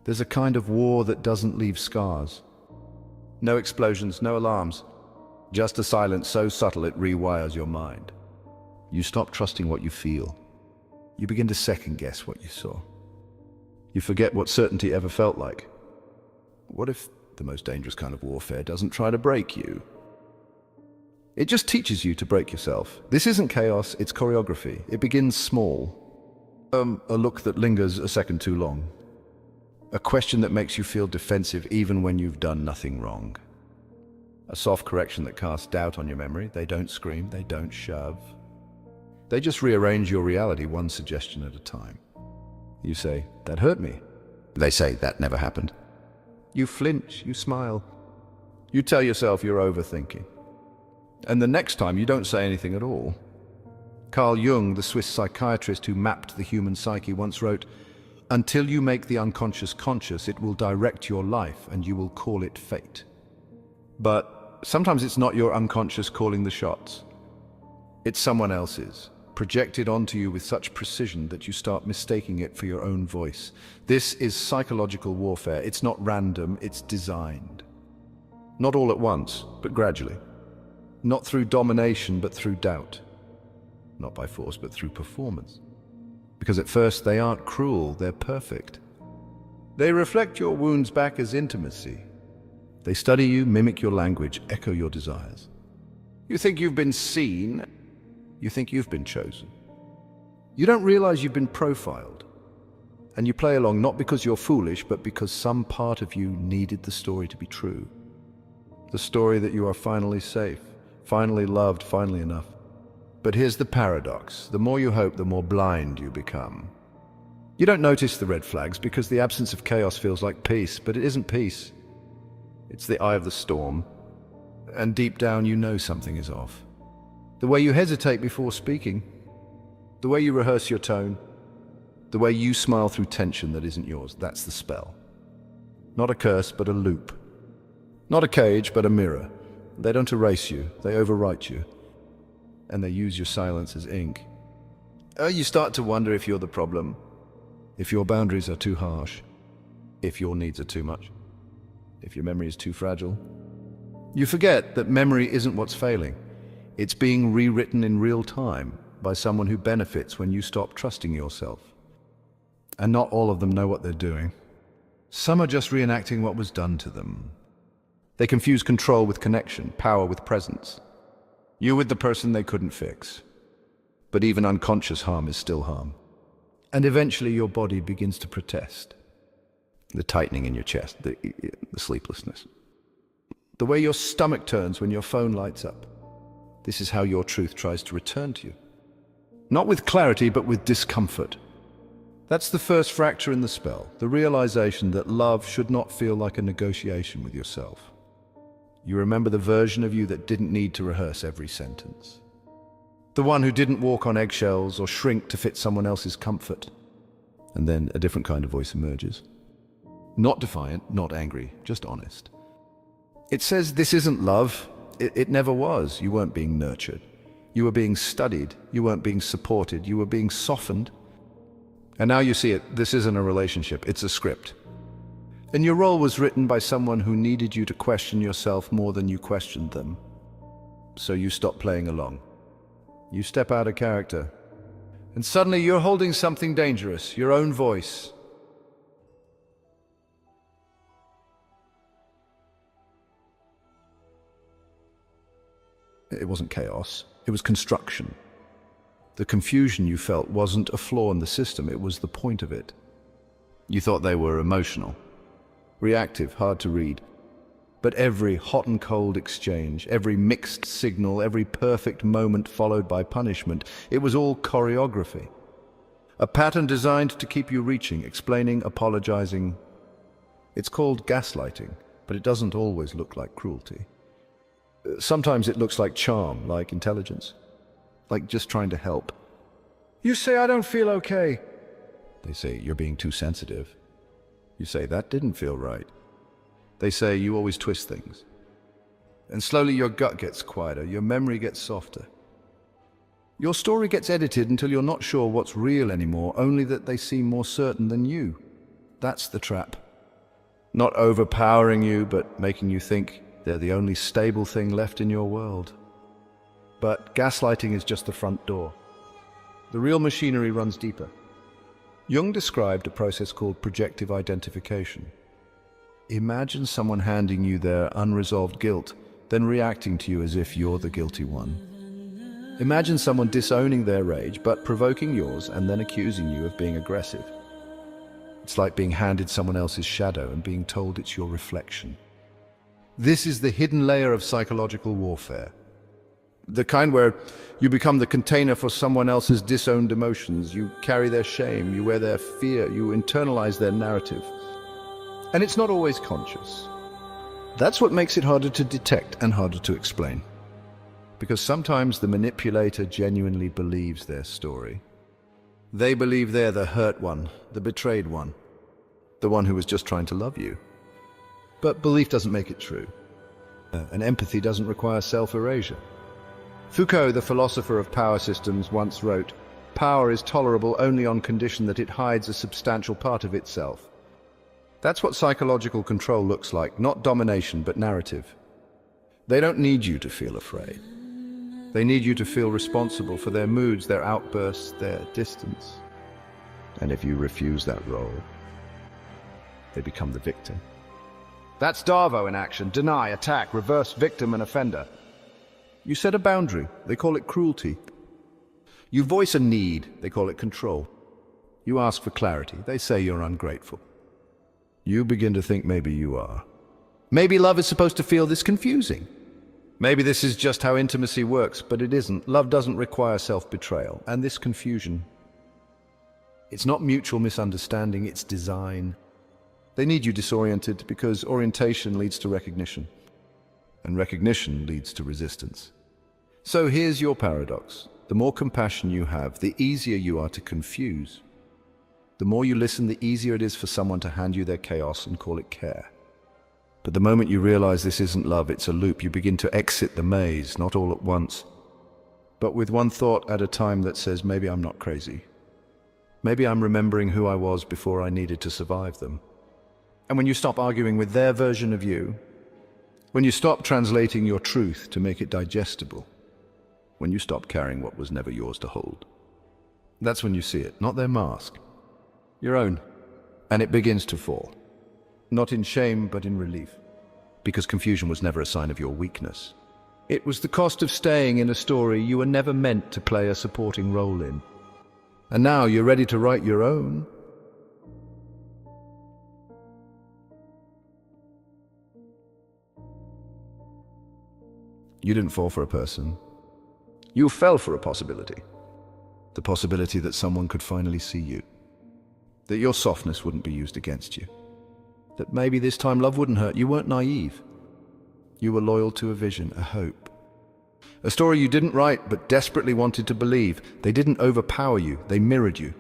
There's a kind of war that doesn't leave scars. No explosions, no alarms. Just a silence so subtle it rewires your mind. You stop trusting what you feel. You begin to second-guess what you saw. You forget what certainty ever felt like. What if the most dangerous kind of warfare doesn't try to break you? It just teaches you to break yourself. This isn't chaos, it's choreography. It begins small. A look that lingers a second too long. A question that makes you feel defensive even when you've done nothing wrong. A soft correction that casts doubt on your memory. They don't scream, they don't shove. They just rearrange your reality one suggestion at a time. You say, "That hurt me." They say, "That never happened." You flinch, you smile. You tell yourself you're overthinking. And the next time you don't say anything at all. Carl Jung, the Swiss psychiatrist who mapped the human psyche, once wrote, "Until you make the unconscious conscious, it will direct your life and you will call it fate." But sometimes it's not your unconscious calling the shots. It's someone else's, projected onto you with such precision that you start mistaking it for your own voice. This is psychological warfare. It's not random, it's designed. Not all at once, but gradually. Not through domination, but through doubt. Not by force, but through performance. Because at first they aren't cruel, they're perfect. They reflect your wounds back as intimacy. They study you, mimic your language, echo your desires. You think you've been seen. You think you've been chosen. You don't realize you've been profiled. And you play along not because you're foolish, but because some part of you needed the story to be true. The story that you are finally safe, finally loved, finally enough. But here's the paradox. The more you hope, the more blind you become. You don't notice the red flags because the absence of chaos feels like peace, but it isn't peace. It's the eye of the storm. And deep down you know something is off. The way you hesitate before speaking, the way you rehearse your tone, the way you smile through tension that isn't yours, that's the spell. Not a curse, but a loop. Not a cage, but a mirror. They don't erase you, they overwrite you. And they use your silence as ink. You start to wonder if you're the problem, if your boundaries are too harsh, if your needs are too much, if your memory is too fragile. You forget that memory isn't what's failing. It's being rewritten in real time by someone who benefits when you stop trusting yourself. And not all of them know what they're doing. Some are just reenacting what was done to them. They confuse control with connection, power with presence. You with the person they couldn't fix. But even unconscious harm is still harm. And eventually your body begins to protest. The tightening in your chest, the sleeplessness. The way your stomach turns when your phone lights up. This is how your truth tries to return to you. Not with clarity, but with discomfort. That's the first fracture in the spell, the realization that love should not feel like a negotiation with yourself. You remember the version of you that didn't need to rehearse every sentence. The one who didn't walk on eggshells or shrink to fit someone else's comfort. And then a different kind of voice emerges. Not defiant, not angry, just honest. It says this isn't love. It never was. You weren't being nurtured. You were being studied. You weren't being supported. You were being softened. And now you see it. This isn't a relationship. It's a script. And your role was written by someone who needed you to question yourself more than you questioned them. So you stop playing along. You step out of character. And suddenly you're holding something dangerous, your own voice. It wasn't chaos, it was construction. The confusion you felt wasn't a flaw in the system, it was the point of it. You thought they were emotional, reactive, hard to read. But every hot and cold exchange, every mixed signal, every perfect moment followed by punishment, it was all choreography. A pattern designed to keep you reaching, explaining, apologizing. It's called gaslighting, but it doesn't always look like cruelty. Sometimes it looks like charm, like intelligence, like just trying to help. You say, "I don't feel okay." They say, "You're being too sensitive." You say, "That didn't feel right." They say, "You always twist things." And slowly your gut gets quieter, your memory gets softer. Your story gets edited until you're not sure what's real anymore, only that they seem more certain than you. That's the trap. Not overpowering you, but making you think they're the only stable thing left in your world. But gaslighting is just the front door. The real machinery runs deeper. Jung described a process called projective identification. Imagine someone handing you their unresolved guilt, then reacting to you as if you're the guilty one. Imagine someone disowning their rage, but provoking yours and then accusing you of being aggressive. It's like being handed someone else's shadow and being told it's your reflection. This is the hidden layer of psychological warfare. The kind where you become the container for someone else's disowned emotions. You carry their shame, you wear their fear, you internalize their narrative. And it's not always conscious. That's what makes it harder to detect and harder to explain. Because sometimes the manipulator genuinely believes their story. They believe they're the hurt one, the betrayed one, the one who was just trying to love you. But belief doesn't make it true. And empathy doesn't require self-erasure. Foucault, the philosopher of power systems, once wrote, "Power is tolerable only on condition that it hides a substantial part of itself." That's what psychological control looks like, not domination, but narrative. They don't need you to feel afraid. They need you to feel responsible for their moods, their outbursts, their distance. And if you refuse that role, they become the victim. That's Darvo in action. Deny, attack, reverse victim and offender. You set a boundary. They call it cruelty. You voice a need. They call it control. You ask for clarity. They say you're ungrateful. You begin to think maybe you are. Maybe love is supposed to feel this confusing. Maybe this is just how intimacy works, but it isn't. Love doesn't require self-betrayal. And this confusion, it's not mutual misunderstanding, it's design. They need you disoriented because orientation leads to recognition. And recognition leads to resistance. So here's your paradox. The more compassion you have, the easier you are to confuse. The more you listen, the easier it is for someone to hand you their chaos and call it care. But the moment you realize this isn't love, it's a loop, you begin to exit the maze, not all at once, but with one thought at a time that says, maybe I'm not crazy. Maybe I'm remembering who I was before I needed to survive them. And when you stop arguing with their version of you, when you stop translating your truth to make it digestible, when you stop carrying what was never yours to hold, that's when you see it, not their mask, your own, and it begins to fall. Not in shame, but in relief. Because confusion was never a sign of your weakness. It was the cost of staying in a story you were never meant to play a supporting role in. And now you're ready to write your own. You didn't fall for a person. You fell for a possibility. The possibility that someone could finally see you. That your softness wouldn't be used against you. That maybe this time love wouldn't hurt. You weren't naive. You were loyal to a vision, a hope. A story you didn't write but desperately wanted to believe. They didn't overpower you, they mirrored you.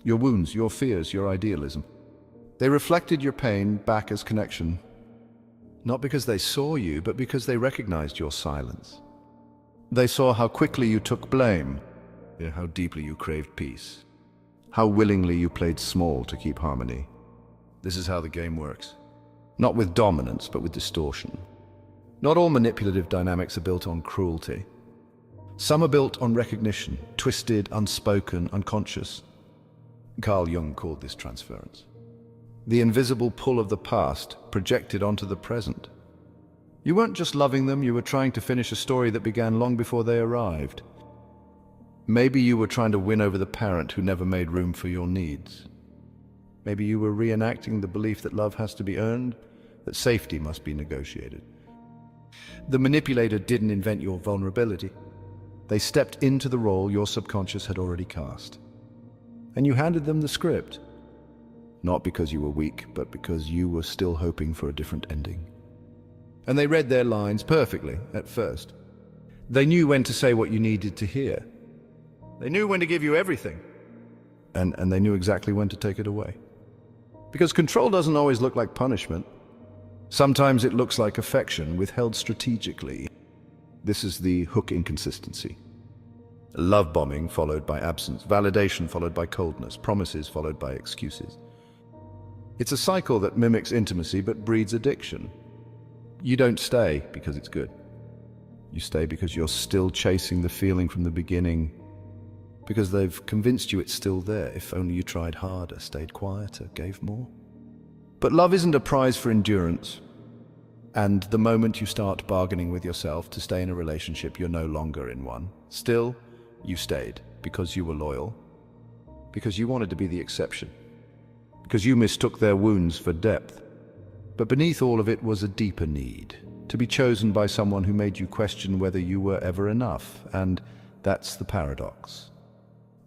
Your wounds, your fears, your idealism. They reflected your pain back as connection. Not because they saw you, but because they recognized your silence. They saw how quickly you took blame, how deeply you craved peace, how willingly you played small to keep harmony. This is how the game works. Not with dominance, but with distortion. Not all manipulative dynamics are built on cruelty. Some are built on recognition, twisted, unspoken, unconscious. Carl Jung called this transference. The invisible pull of the past projected onto the present. You weren't just loving them, you were trying to finish a story that began long before they arrived. Maybe you were trying to win over the parent who never made room for your needs. Maybe you were reenacting the belief that love has to be earned, that safety must be negotiated. The manipulator didn't invent your vulnerability. They stepped into the role your subconscious had already cast. And you handed them the script. Not because you were weak, but because you were still hoping for a different ending. And they read their lines perfectly at first. They knew when to say what you needed to hear. They knew when to give you everything. And they knew exactly when to take it away. Because control doesn't always look like punishment. Sometimes it looks like affection withheld strategically. This is the hook inconsistency. Love bombing followed by absence, validation followed by coldness, promises followed by excuses. It's a cycle that mimics intimacy but breeds addiction. You don't stay because it's good. You stay because you're still chasing the feeling from the beginning, because they've convinced you it's still there if only you tried harder, stayed quieter, gave more. But love isn't a prize for endurance. And the moment you start bargaining with yourself to stay in a relationship, you're no longer in one. Still, you stayed because you were loyal, because you wanted to be the exception, because you mistook their wounds for depth. But beneath all of it was a deeper need, to be chosen by someone who made you question whether you were ever enough. And that's the paradox.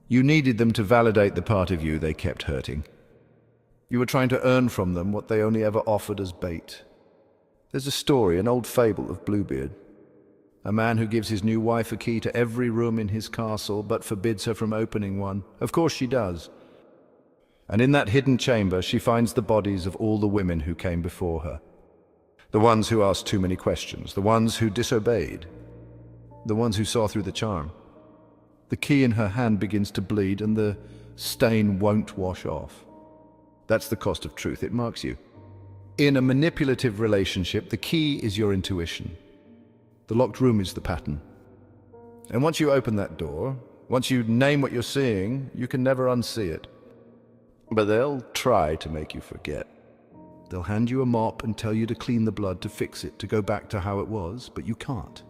You needed them to validate the part of you they kept hurting. You were trying to earn from them what they only ever offered as bait. There's a story, an old fable of Bluebeard, a man who gives his new wife a key to every room in his castle but forbids her from opening one. Of course she does. And in that hidden chamber she finds the bodies of all the women who came before her. The ones who asked too many questions, the ones who disobeyed, the ones who saw through the charm. The key in her hand begins to bleed and the stain won't wash off. That's the cost of truth, it marks you. In a manipulative relationship, the key is your intuition. The locked room is the pattern. And once you open that door, once you name what you're seeing, you can never unsee it. But they'll try to make you forget. They'll hand you a mop and tell you to clean the blood, to fix it, to go back to how it was, but you can't.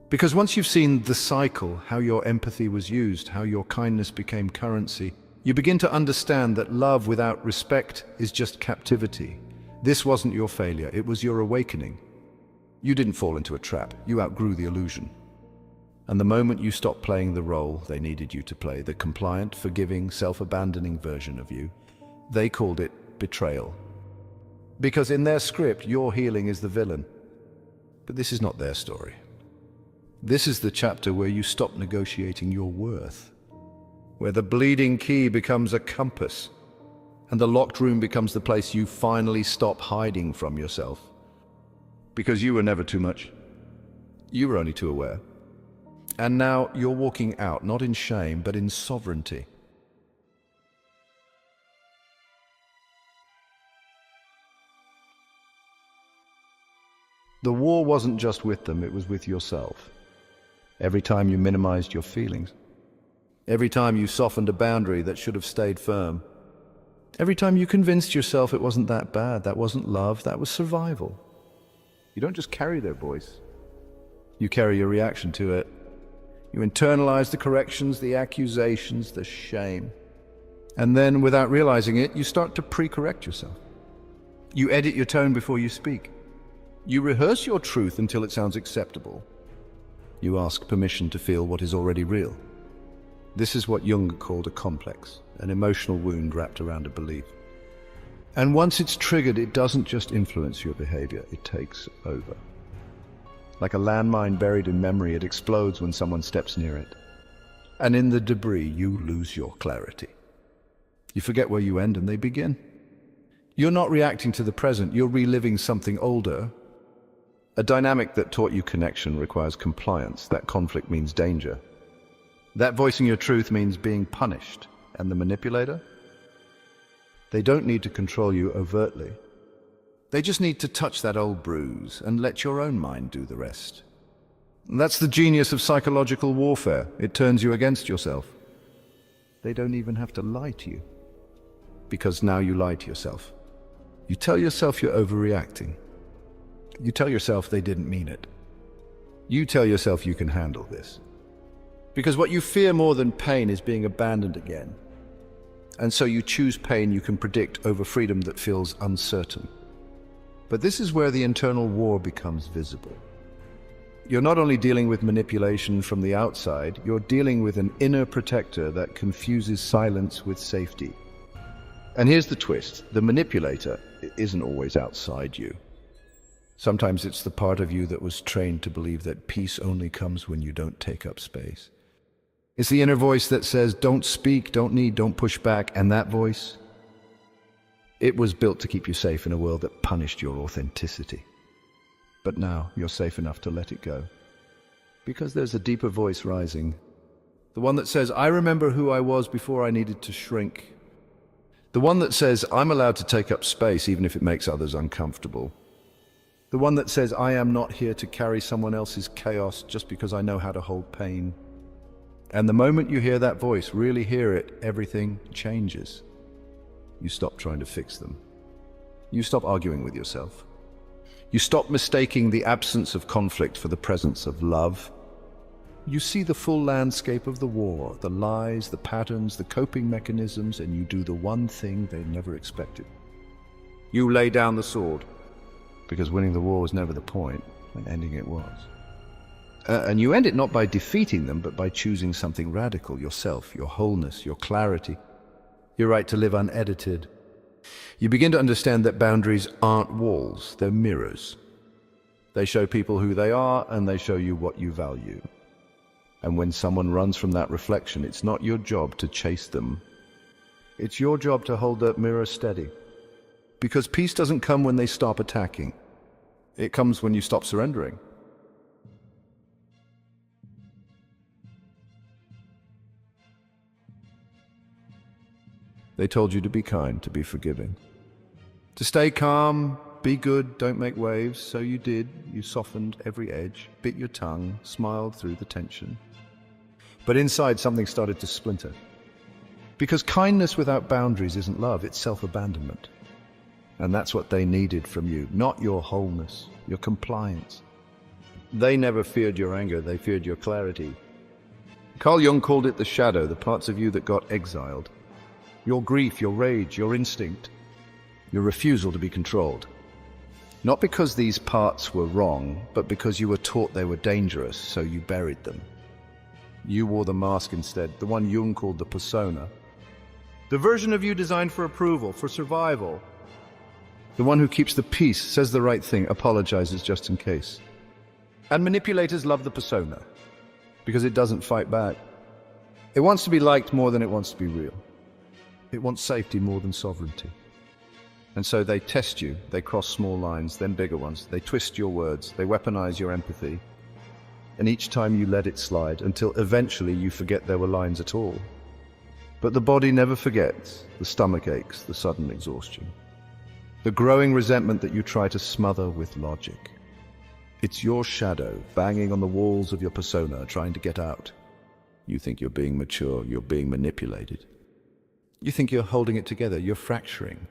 Because once you've seen the cycle, how your empathy was used, how your kindness became currency, you begin to understand that love without respect is just captivity. This wasn't your failure, it was your awakening. You didn't fall into a trap, you outgrew the illusion. And the moment you stopped playing the role they needed you to play, the compliant, forgiving, self-abandoning version of you, they called it betrayal. Because in their script, your healing is the villain. But this is not their story. This is the chapter where you stop negotiating your worth, where the bleeding key becomes a compass, and the locked room becomes the place you finally stop hiding from yourself. Because you were never too much. You were only too aware. And now you're walking out, not in shame, but in sovereignty. The war wasn't just with them, it was with yourself. Every time you minimized your feelings. Every time you softened a boundary that should have stayed firm. Every time you convinced yourself it wasn't that bad, that wasn't love, that was survival. You don't just carry their voice. You carry your reaction to it. You internalize the corrections, the accusations, the shame. And then, without realizing it, you start to pre-correct yourself. You edit your tone before you speak. You rehearse your truth until it sounds acceptable. You ask permission to feel what is already real. This is what Jung called a complex, an emotional wound wrapped around a belief. And once it's triggered, it doesn't just influence your behavior, it takes over. Like a landmine buried in memory, it explodes when someone steps near it. And in the debris, you lose your clarity. You forget where you end and they begin. You're not reacting to the present, you're reliving something older. A dynamic that taught you connection requires compliance. That conflict means danger. That voicing your truth means being punished. And the manipulator? They don't need to control you overtly. They just need to touch that old bruise and let your own mind do the rest. And that's the genius of psychological warfare. It turns you against yourself. They don't even have to lie to you. Because now you lie to yourself. You tell yourself you're overreacting. You tell yourself they didn't mean it. You tell yourself you can handle this. Because what you fear more than pain is being abandoned again. And so you choose pain you can predict over freedom that feels uncertain. But this is where the internal war becomes visible. You're not only dealing with manipulation from the outside, you're dealing with an inner protector that confuses silence with safety. And here's the twist. The manipulator isn't always outside you. Sometimes it's the part of you that was trained to believe that peace only comes when you don't take up space. It's the inner voice that says, don't speak, don't need, don't push back. And that voice, it was built to keep you safe in a world that punished your authenticity. But now you're safe enough to let it go. Because there's a deeper voice rising. The one that says, I remember who I was before I needed to shrink. The one that says, I'm allowed to take up space even if it makes others uncomfortable. The one that says, I am not here to carry someone else's chaos just because I know how to hold pain. And the moment you hear that voice, really hear it, everything changes. You stop trying to fix them. You stop arguing with yourself. You stop mistaking the absence of conflict for the presence of love. You see the full landscape of the war, the lies, the patterns, the coping mechanisms, and you do the one thing they never expected. You lay down the sword, because winning the war was never the point, and ending it was. And you end it not by defeating them, but by choosing something radical, yourself, your wholeness, your clarity, your right to live unedited. You begin to understand that boundaries aren't walls, they're mirrors. They show people who they are, and they show you what you value. And when someone runs from that reflection, it's not your job to chase them. It's your job to hold that mirror steady. Because peace doesn't come when they stop attacking. It comes when you stop surrendering. They told you to be kind, to be forgiving. To stay calm, be good, don't make waves. So you did. You softened every edge, bit your tongue, smiled through the tension. But inside, something started to splinter. Because kindness without boundaries isn't love, it's self-abandonment. And that's what they needed from you, not your wholeness, your compliance. They never feared your anger, they feared your clarity. Carl Jung called it the shadow, the parts of you that got exiled. Your grief, your rage, your instinct, your refusal to be controlled. Not because these parts were wrong, but because you were taught they were dangerous, so you buried them. You wore the mask instead, the one Jung called the persona. The version of you designed for approval, for survival. The one who keeps the peace, says the right thing, apologizes just in case. And manipulators love the persona, because it doesn't fight back. It wants to be liked more than it wants to be real. It wants safety more than sovereignty. And so they test you, they cross small lines, then bigger ones. They twist your words, they weaponize your empathy. And each time you let it slide, until eventually you forget there were lines at all. But the body never forgets, the stomach aches, the sudden exhaustion. The growing resentment that you try to smother with logic. It's your shadow banging on the walls of your persona, trying to get out. You think you're being mature, you're being manipulated. You think you're holding it together, you're fracturing.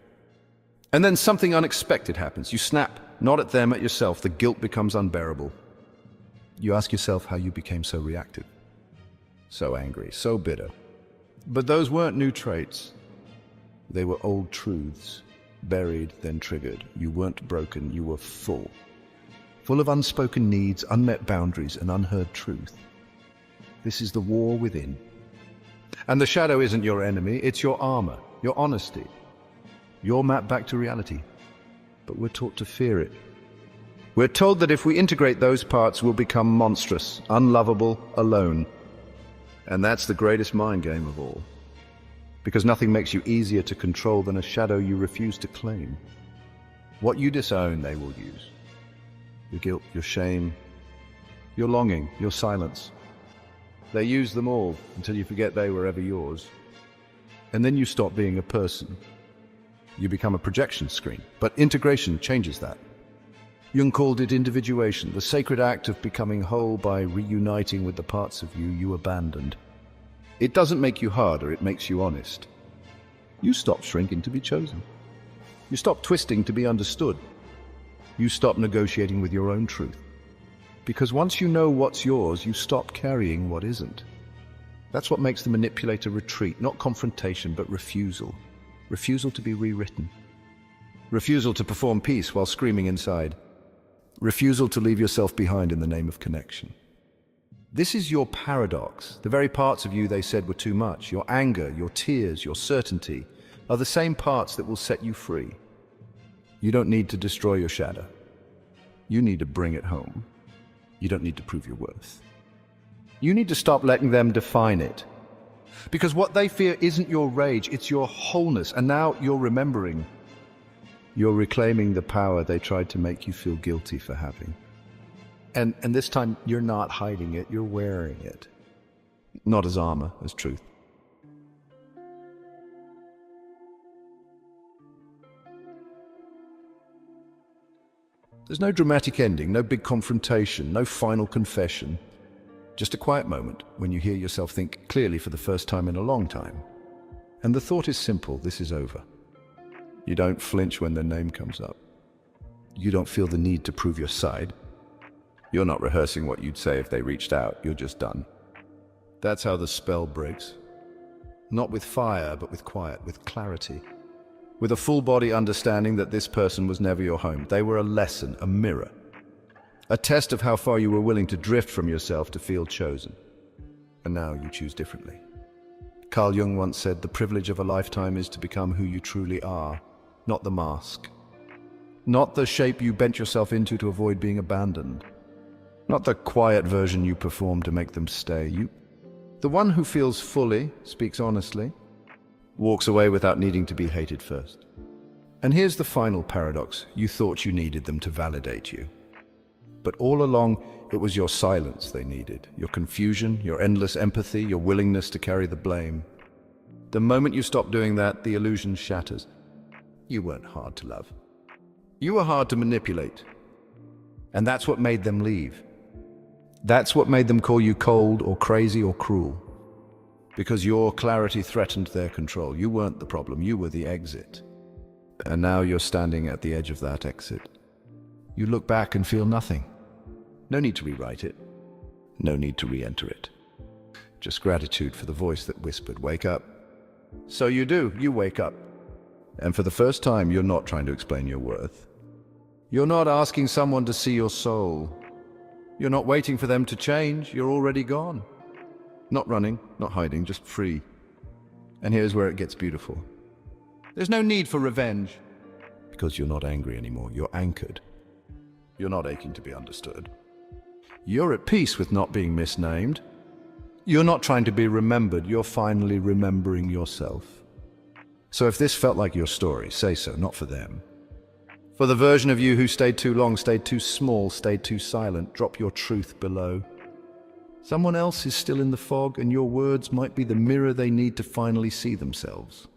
And then something unexpected happens. You snap, not at them, at yourself. The guilt becomes unbearable. You ask yourself how you became so reactive, so angry, so bitter. But those weren't new traits. They were old truths, buried, then triggered. You weren't broken, you were full. Full of unspoken needs, unmet boundaries, and unheard truth. This is the war within. And the shadow isn't your enemy, it's your armor, your honesty, your map back to reality. But we're taught to fear it. We're told that if we integrate those parts, we'll become monstrous, unlovable, alone. And that's the greatest mind game of all. Because nothing makes you easier to control than a shadow you refuse to claim. What you disown, they will use. Your guilt, your shame, your longing, your silence. They use them all until you forget they were ever yours. And then you stop being a person. You become a projection screen. But integration changes that. Jung called it individuation, the sacred act of becoming whole by reuniting with the parts of you abandoned. It doesn't make you harder, it makes you honest. You stop shrinking to be chosen. You stop twisting to be understood. You stop negotiating with your own truth. Because once you know what's yours, you stop carrying what isn't. That's what makes the manipulator retreat, not confrontation, but refusal. Refusal to be rewritten. Refusal to perform peace while screaming inside. Refusal to leave yourself behind in the name of connection. This is your paradox. The very parts of you they said were too much, your anger, your tears, your certainty, are the same parts that will set you free. You don't need to destroy your shadow. You need to bring it home. You don't need to prove your worth. You need to stop letting them define it. Because what they fear isn't your rage, it's your wholeness. And now you're remembering. You're reclaiming the power they tried to make you feel guilty for having. And this time, you're not hiding it, you're wearing it. Not as armor, as truth. There's no dramatic ending, no big confrontation, no final confession. Just a quiet moment when you hear yourself think clearly for the first time in a long time. And the thought is simple: this is over. You don't flinch when their name comes up. You don't feel the need to prove your side. You're not rehearsing what you'd say if they reached out. You're just done. That's how the spell breaks. Not with fire, but with quiet, with clarity. With a full-body understanding that this person was never your home. They were a lesson, a mirror. A test of how far you were willing to drift from yourself to feel chosen. And now you choose differently. Carl Jung once said, "The privilege of a lifetime is to become who you truly are, not the mask. Not the shape you bent yourself into to avoid being abandoned. Not the quiet version you perform to make them stay. The one who feels fully, speaks honestly, walks away without needing to be hated first." And here's the final paradox. You thought you needed them to validate you. But all along, it was your silence they needed, your confusion, your endless empathy, your willingness to carry the blame. The moment you stop doing that, the illusion shatters. You weren't hard to love. You were hard to manipulate. And that's what made them leave. That's what made them call you cold or crazy or cruel. Because your clarity threatened their control. You weren't the problem, you were the exit. And now you're standing at the edge of that exit. You look back and feel nothing. No need to rewrite it. No need to re-enter it. Just gratitude for the voice that whispered, "Wake up." So you do, you wake up. And for the first time, you're not trying to explain your worth. You're not asking someone to see your soul. You're not waiting for them to change. You're already gone. Not running, not hiding, just free. And here's where it gets beautiful. There's no need for revenge. Because you're not angry anymore. You're anchored. You're not aching to be understood. You're at peace with not being misnamed. You're not trying to be remembered. You're finally remembering yourself. So if this felt like your story, say so, not for them. For the version of you who stayed too long, stayed too small, stayed too silent, drop your truth below. Someone else is still in the fog, and your words might be the mirror they need to finally see themselves.